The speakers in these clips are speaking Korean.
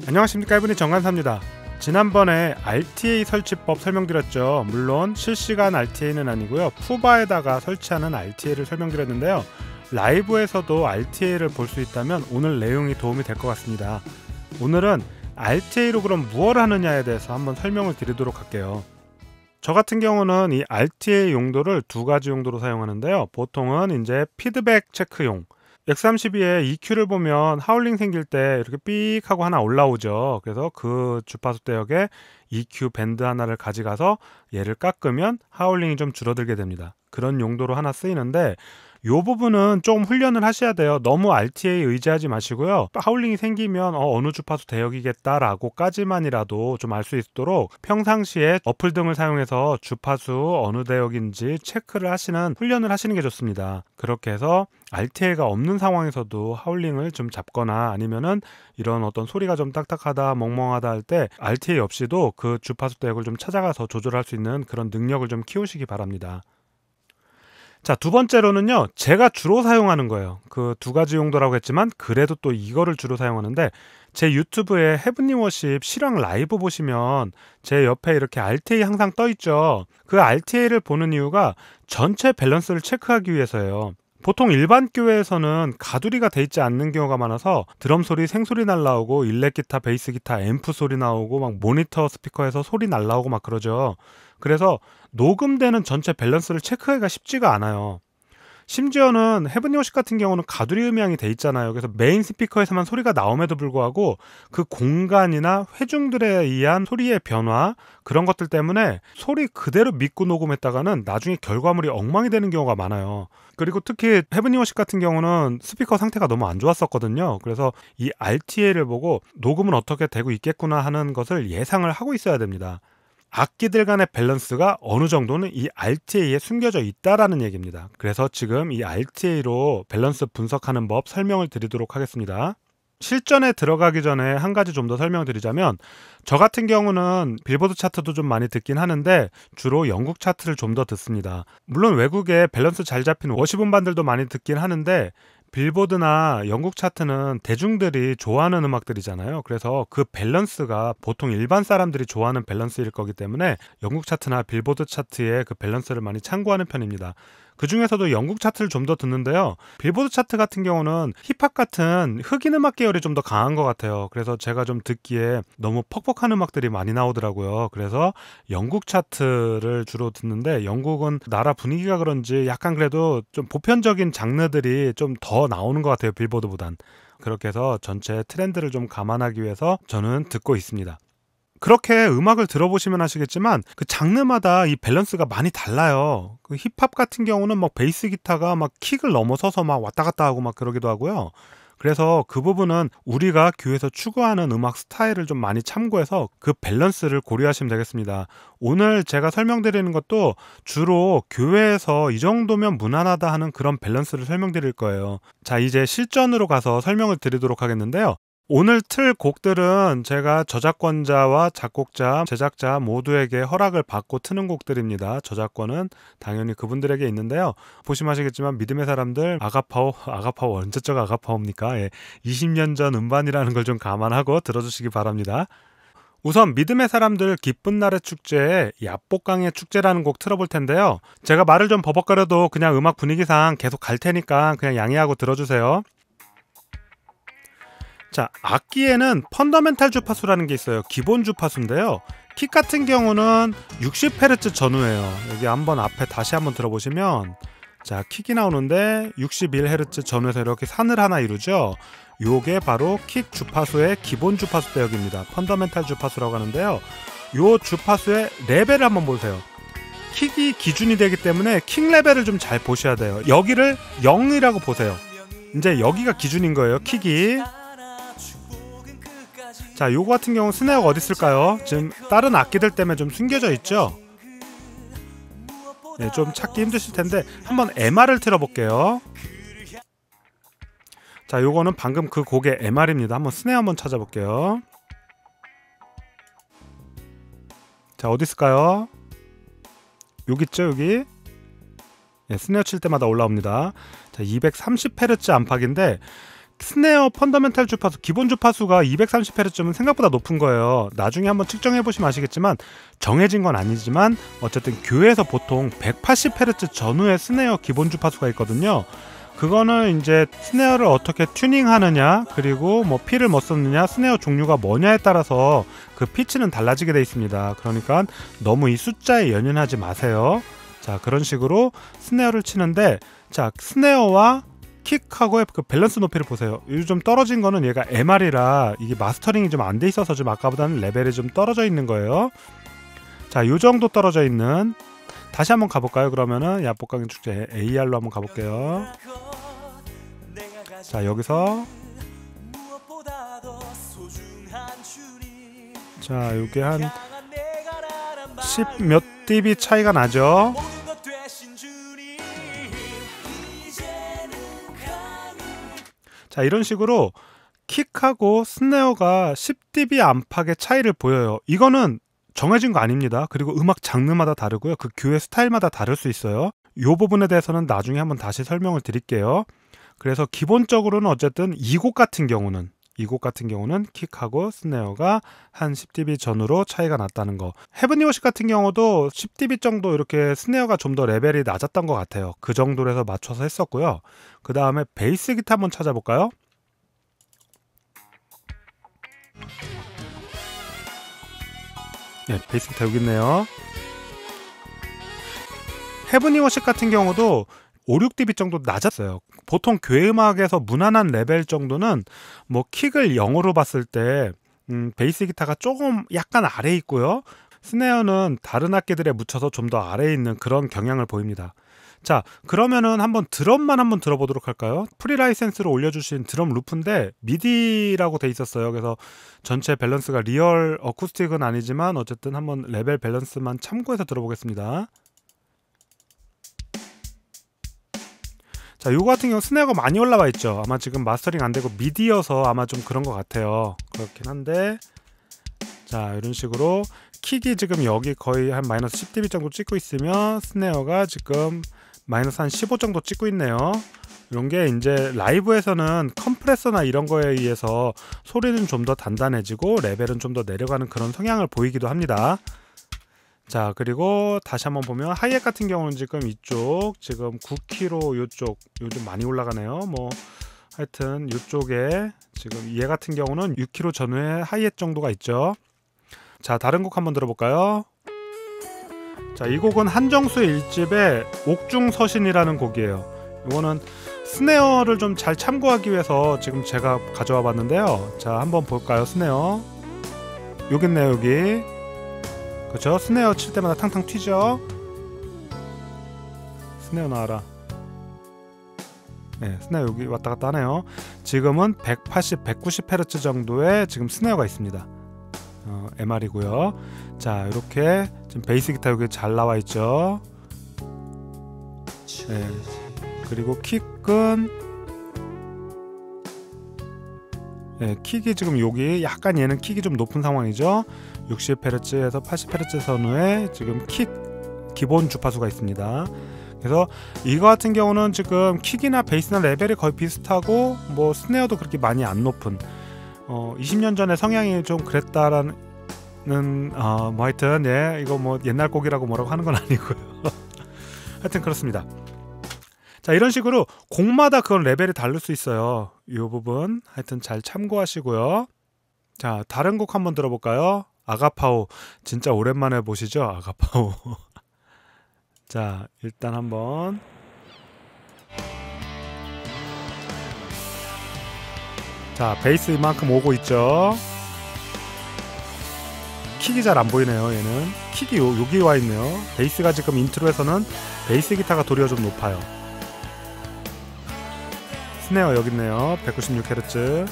안녕하십니까, 이분이 정관사입니다. 지난번에 RTA 설치법 설명드렸죠. 물론 실시간 RTA는 아니고요, 푸바에다가 설치하는 RTA를 설명드렸는데요. 라이브에서도 RTA를 볼 수 있다면 오늘 내용이 도움이 될 것 같습니다. 오늘은 RTA로 그럼 무엇을 하느냐에 대해서 한번 설명을 드리도록 할게요. 저 같은 경우는 이 RTA 용도를 두 가지 용도로 사용하는데요. 보통은 이제 피드백 체크용, X32의 EQ를 보면 하울링 생길 때 이렇게 삑 하고 하나 올라오죠. 그래서 그 주파수 대역에 EQ 밴드 하나를 가져가서 얘를 깎으면 하울링이 좀 줄어들게 됩니다. 그런 용도로 하나 쓰이는데, 이 부분은 좀 훈련을 하셔야 돼요. 너무 RTA에 의지하지 마시고요. 하울링이 생기면 어느 주파수 대역이겠다라고까지만이라도 좀 알 수 있도록 평상시에 어플 등을 사용해서 주파수 어느 대역인지 체크를 하시는 훈련을 하시는 게 좋습니다. 그렇게 해서 RTA가 없는 상황에서도 하울링을 좀 잡거나 아니면은 이런 어떤 소리가 좀 딱딱하다, 멍멍하다 할 때 RTA 없이도 그 주파수 대역을 좀 찾아가서 조절할 수 있는 그런 능력을 좀 키우시기 바랍니다. 자, 두 번째로는요, 제가 주로 사용하는 거예요. 그 두 가지 용도라고 했지만 그래도 또 이거를 주로 사용하는데, 제 유튜브에 헤븐리 워십 실황 라이브 보시면 제 옆에 이렇게 RTA 항상 떠 있죠. 그 RTA를 보는 이유가 전체 밸런스를 체크하기 위해서예요. 보통 일반 교회에서는 가두리가 돼 있지 않는 경우가 많아서 드럼 소리, 생소리 날라오고 일렉 기타, 베이스 기타, 앰프 소리 나오고 막 모니터 스피커에서 소리 날라오고 막 그러죠. 그래서 녹음되는 전체 밸런스를 체크하기가 쉽지가 않아요. 심지어는 헤븐리 워십 같은 경우는 가두리 음향이 돼 있잖아요. 그래서 메인 스피커에서만 소리가 나옴에도 불구하고 그 공간이나 회중들에 의한 소리의 변화, 그런 것들 때문에 소리 그대로 믿고 녹음했다가는 나중에 결과물이 엉망이 되는 경우가 많아요. 그리고 특히 헤븐리 워십 같은 경우는 스피커 상태가 너무 안 좋았었거든요. 그래서 이 RTA를 보고 녹음은 어떻게 되고 있겠구나 하는 것을 예상을 하고 있어야 됩니다. 악기들 간의 밸런스가 어느 정도는 이 RTA에 숨겨져 있다라는 얘기입니다. 그래서 지금 이 RTA로 밸런스 분석하는 법 설명을 드리도록 하겠습니다. 실전에 들어가기 전에 한 가지 좀 더 설명드리자면, 저 같은 경우는 빌보드 차트도 좀 많이 듣긴 하는데 주로 영국 차트를 좀 더 듣습니다. 물론 외국에 밸런스 잘 잡힌 워십 음반들도 많이 듣긴 하는데, 빌보드나 영국 차트는 대중들이 좋아하는 음악들이잖아요. 그래서 그 밸런스가 보통 일반 사람들이 좋아하는 밸런스일 거기 때문에 영국 차트나 빌보드 차트의 그 밸런스를 많이 참고하는 편입니다. 그 중에서도 영국 차트를 좀 더 듣는데요. 빌보드 차트 같은 경우는 힙합 같은 흑인 음악 계열이 좀 더 강한 것 같아요. 그래서 제가 좀 듣기에 너무 퍽퍽한 음악들이 많이 나오더라고요. 그래서 영국 차트를 주로 듣는데, 영국은 나라 분위기가 그런지 약간 그래도 좀 보편적인 장르들이 좀 더 나오는 것 같아요, 빌보드보단. 그렇게 해서 전체 트렌드를 좀 감안하기 위해서 저는 듣고 있습니다. 그렇게 음악을 들어보시면 아시겠지만 그 장르마다 이 밸런스가 많이 달라요. 그 힙합 같은 경우는 막 베이스 기타가 막 킥을 넘어서서 막 왔다 갔다 하고 막 그러기도 하고요. 그래서 그 부분은 우리가 교회에서 추구하는 음악 스타일을 좀 많이 참고해서 그 밸런스를 고려하시면 되겠습니다. 오늘 제가 설명드리는 것도 주로 교회에서 이 정도면 무난하다 하는 그런 밸런스를 설명드릴 거예요. 자, 이제 실전으로 가서 설명을 드리도록 하겠는데요. 오늘 틀 곡들은 제가 저작권자와 작곡자, 제작자 모두에게 허락을 받고 트는 곡들입니다. 저작권은 당연히 그분들에게 있는데요. 보시면 아시겠지만 믿음의 사람들, 아가파오 언제적 아가파오입니까? 예, 20년 전 음반이라는 걸 좀 감안하고 들어주시기 바랍니다. 우선 믿음의 사람들 기쁜 날의 축제에 야복강의 축제라는 곡 틀어볼 텐데요. 제가 말을 좀 버벅거려도 그냥 음악 분위기상 계속 갈 테니까 그냥 양해하고 들어주세요. 자, 악기에는 펀더멘탈 주파수라는 게 있어요. 기본 주파수인데요. 킥 같은 경우는 60Hz 전후예요. 여기 한번 앞에 다시 한번 들어보시면, 자, 킥이 나오는데 61Hz 전후에서 이렇게 산을 하나 이루죠. 요게 바로 킥 주파수의 기본 주파수 대역입니다. 펀더멘탈 주파수라고 하는데요. 요 주파수의 레벨을 한번 보세요. 킥이 기준이 되기 때문에 킥 레벨을 좀 잘 보셔야 돼요. 여기를 0이라고 보세요. 이제 여기가 기준인 거예요, 킥이. 자, 요거 같은 경우 스네어가 어디 있을까요? 지금 다른 악기들 때문에 좀 숨겨져 있죠? 네, 좀 찾기 힘드실 텐데 한번 MR을 틀어볼게요. 자, 요거는 방금 그 곡의 MR입니다. 한번 스네어 한번 찾아볼게요. 자, 어디 있을까요? 여기 있죠, 여기? 네, 스네어 칠 때마다 올라옵니다. 자, 230Hz 안팎인데 스네어 펀더멘탈 주파수, 기본 주파수가 230Hz면 생각보다 높은 거예요. 나중에 한번 측정해 보시면 아시겠지만 정해진 건 아니지만 어쨌든 교회에서 보통 180Hz 전후의 스네어 기본 주파수가 있거든요. 그거는 이제 스네어를 어떻게 튜닝하느냐, 그리고 뭐 필을 뭐 썼느냐, 스네어 종류가 뭐냐에 따라서 그 피치는 달라지게 돼 있습니다. 그러니까 너무 이 숫자에 연연하지 마세요. 자, 그런 식으로 스네어를 치는데, 자, 스네어와 킥하고의 그 밸런스 높이를 보세요. 요즘 좀 떨어진 거는 얘가 MR이라 이게 마스터링이 좀 안 돼 있어서 좀 아까보다는 레벨이 좀 떨어져 있는 거예요. 자, 요 정도 떨어져 있는, 다시 한번 가볼까요? 그러면은 야복강의 축제 AR로 한번 가볼게요. 자, 여기서 자, 요게 한 10 몇 dB 차이가 나죠. 자, 이런 식으로 킥하고 스네어가 10dB 안팎의 차이를 보여요. 이거는 정해진 거 아닙니다. 그리고 음악 장르마다 다르고요. 그 교회 스타일마다 다를 수 있어요. 이 부분에 대해서는 나중에 한번 다시 설명을 드릴게요. 그래서 기본적으로는 어쨌든 이 곡 같은 경우는 킥하고 스네어가 한 10dB 전후로 차이가 났다는 거. 헤븐리 워십 같은 경우도 10dB 정도 이렇게 스네어가 좀 더 레벨이 낮았던 것 같아요. 그 정도로 해서 맞춰서 했었고요. 그 다음에 베이스 기타 한번 찾아볼까요? 네, 베이스 기타 여기 있네요. 헤븐리 워십 같은 경우도 5, 6dB 정도 낮았어요. 보통 교회 음악에서 무난한 레벨 정도는 뭐 킥을 0으로 봤을 때 베이스 기타가 조금 약간 아래에 있고요. 스네어는 다른 악기들에 묻혀서 좀 더 아래에 있는 그런 경향을 보입니다. 자, 그러면은 한번 드럼만 한번 들어보도록 할까요? 프리 라이센스로 올려주신 드럼 루프인데 미디라고 돼 있었어요. 그래서 전체 밸런스가 리얼 어쿠스틱은 아니지만 어쨌든 한번 레벨 밸런스만 참고해서 들어보겠습니다. 자, 요거 같은 경우 스네어가 많이 올라와 있죠. 아마 지금 마스터링 안 되고 미디여서 아마 좀 그런 것 같아요. 그렇긴 한데, 자, 이런 식으로 킥이 지금 여기 거의 한 마이너스 10dB 정도 찍고 있으면 스네어가 지금 마이너스 한 15 정도 찍고 있네요. 이런 게 이제 라이브에서는 컴프레서나 이런 거에 의해서 소리는 좀 더 단단해지고 레벨은 좀 더 내려가는 그런 성향을 보이기도 합니다. 자, 그리고 다시 한번 보면 하이햇 같은 경우는 지금 이쪽 지금 9kg 요쪽 요즘 많이 올라가네요. 뭐 하여튼 이쪽에 지금 얘 같은 경우는 6kg 전후에 하이햇 정도가 있죠. 자, 다른 곡 한번 들어볼까요? 자, 이 곡은 한정수의 1집의 옥중서신이라는 곡이에요. 이거는 스네어를 좀 잘 참고하기 위해서 지금 제가 가져와 봤는데요. 자, 한번 볼까요? 스네어 여기 있네요. 여기 그렇죠? 스네어 칠 때마다 탕탕 튀죠? 스네어 나와라. 네, 스네어 여기 왔다 갔다 하네요. 지금은 180, 190Hz 정도의 지금 스네어가 있습니다. MR이고요. 자, 이렇게 지금 베이스 기타 여기 잘 나와 있죠. 네. 그리고 킥은 네, 킥이 지금 여기 약간 얘는 킥이 좀 높은 상황이죠. 60Hz에서 80Hz 선후에 지금 킥 기본 주파수가 있습니다. 그래서 이거 같은 경우는 지금 킥이나 베이스나 레벨이 거의 비슷하고 뭐 스네어도 그렇게 많이 안 높은 20년 전에 성향이 좀 그랬다라는 뭐 하여튼 예, 이거 뭐 옛날 곡이라고 뭐라고 하는 건 아니고요. 하여튼 그렇습니다. 자, 이런 식으로 곡마다 그런 레벨이 다를 수 있어요. 이 부분 하여튼 잘 참고하시고요. 자, 다른 곡 한번 들어볼까요? 아가파오. 진짜 오랜만에 보시죠? 아가파오. 자, 일단 한번 자, 베이스 이만큼 오고 있죠. 킥이 잘 안 보이네요. 얘는 킥이 여기 와 있네요. 베이스가 지금 인트로에서는 베이스 기타가 도리어 좀 높아요. 스네어 여기 있네요. 196Hz.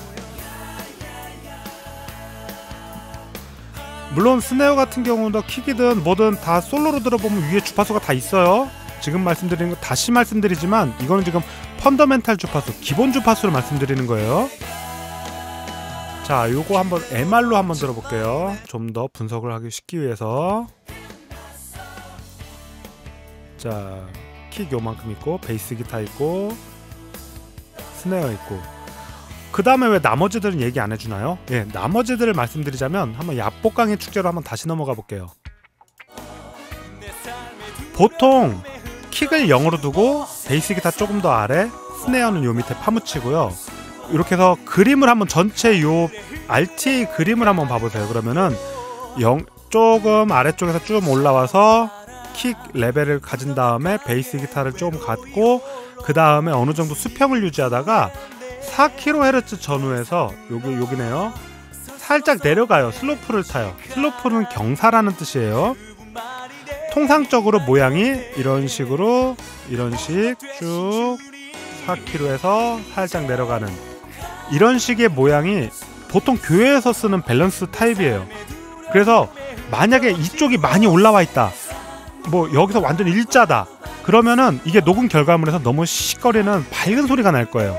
물론 스네어 같은 경우도 킥이든 뭐든 다 솔로로 들어보면 위에 주파수가 다 있어요. 지금 말씀드리는 거 다시 말씀드리지만 이거는 지금 펀더멘탈 주파수, 기본 주파수를 말씀드리는 거예요. 자, 요거 한번 MR로 한번 들어볼게요. 좀 더 분석을 하기 쉽기 위해서. 자, 킥 요만큼 있고 베이스 기타 있고 스네어 있고 그 다음에 왜 나머지들은 얘기 안 해주나요? 예, 나머지들을 말씀드리자면 한번 얍복강의 축제로 한번 다시 넘어가 볼게요. 보통 킥을 0으로 두고 베이스 기타 조금 더 아래, 스네어는 요 밑에 파묻히고요. 이렇게 해서 그림을 한번 전체 요 RTA 그림을 한번 봐보세요. 그러면은 조금 아래쪽에서 쭉 올라와서 킥 레벨을 가진 다음에 베이스 기타를 좀 갖고 그 다음에 어느 정도 수평을 유지하다가 4kHz 전후에서 여기네요. 살짝 내려가요. 슬로프를 타요. 슬로프는 경사라는 뜻이에요. 통상적으로 모양이 이런 식으로 이런 식 쭉 4kHz에서 살짝 내려가는 이런 식의 모양이 보통 교회에서 쓰는 밸런스 타입이에요. 그래서 만약에 이쪽이 많이 올라와 있다, 뭐 여기서 완전 일자다, 그러면은 이게 녹음 결과물에서 너무 시시거리는 밝은 소리가 날 거예요.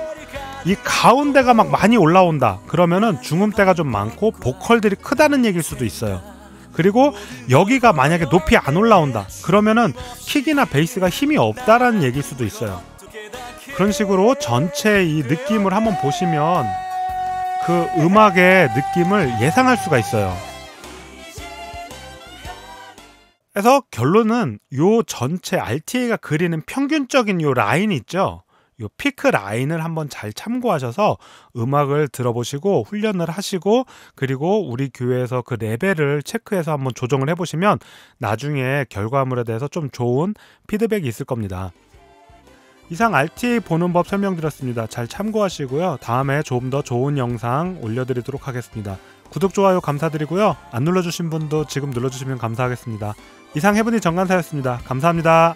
이 가운데가 막 많이 올라온다, 그러면은 중음대가 좀 많고 보컬들이 크다는 얘기일 수도 있어요. 그리고 여기가 만약에 높이 안 올라온다, 그러면은 킥이나 베이스가 힘이 없다라는 얘기일 수도 있어요. 그런 식으로 전체 이 느낌을 한번 보시면 그 음악의 느낌을 예상할 수가 있어요. 그래서 결론은 요 전체 RTA가 그리는 평균적인 요 라인이 있죠. 요 피크 라인을 한번 잘 참고하셔서 음악을 들어보시고 훈련을 하시고, 그리고 우리 교회에서 그 레벨을 체크해서 한번 조정을 해보시면 나중에 결과물에 대해서 좀 좋은 피드백이 있을 겁니다. 이상 RTA 보는 법 설명드렸습니다. 잘 참고하시고요. 다음에 좀 더 좋은 영상 올려드리도록 하겠습니다. 구독, 좋아요 감사드리고요. 안 눌러주신 분도 지금 눌러주시면 감사하겠습니다. 이상 해븐이 정관사였습니다. 감사합니다.